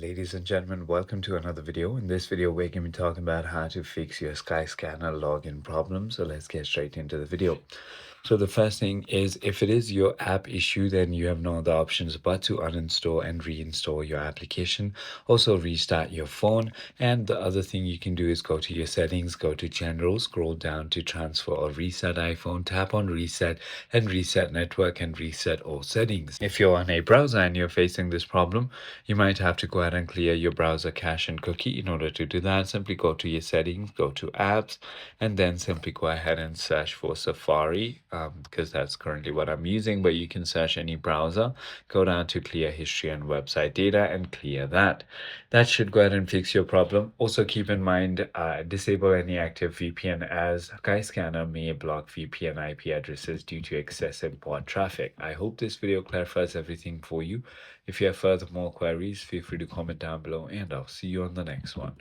Ladies and gentlemen, welcome to another video. In this video, we're going to be talking about how to fix your Skyscanner login problem. So let's get straight into the video. So the first thing is, if it is your app issue, then you have no other options but to uninstall and reinstall your application. Also restart your phone. And the other thing you can do is go to your settings, go to general, scroll down to transfer or reset iPhone, tap on reset and reset network and reset all settings. If you're on a browser and you're facing this problem, you might have to go ahead and clear your browser cache and cookie. In order to do that, simply go to your settings, go to apps, and then simply go ahead and search for Safari, because that's currently what I'm using, but you can search any browser. Go down to clear history and website data and clear that. That should go ahead and fix your problem. Also keep in mind, disable any active VPN, as Skyscanner may block VPN IP addresses due to excessive bot traffic. I hope this video clarifies everything for you. If you have further more queries, feel free to comment down below, and I'll see you on the next one.